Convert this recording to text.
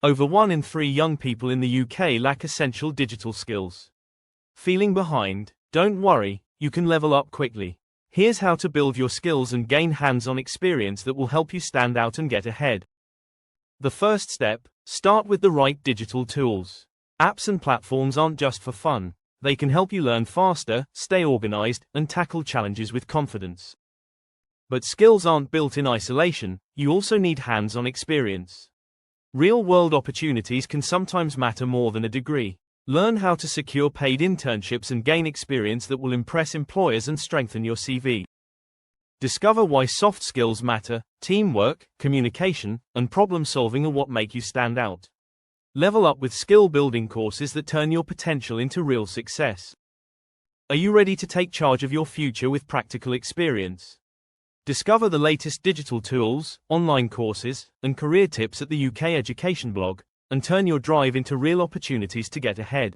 Over 1 in 3 young people in the UK lack essential digital skills. Feeling behind? Don't worry, you can level up quickly. Here's how to build your skills and gain hands-on experience that will help you stand out and get ahead. The first step, start with the right digital tools. Apps and platforms aren't just for fun. They can help you learn faster, stay organized, and tackle challenges with confidence. But skills aren't built in isolation, you also need hands-on experience. Real-world opportunities can sometimes matter more than a degree. Learn how to secure paid internships and gain experience that will impress employers and strengthen your CV. Discover why soft skills matter. Teamwork, communication, and problem-solving are what make you stand out. Level up with skill-building courses that turn your potential into real success. Are you ready to take charge of your future with practical experience? Discover the latest digital tools, online courses, and career tips at the UK Education blog, and turn your drive into real opportunities to get ahead.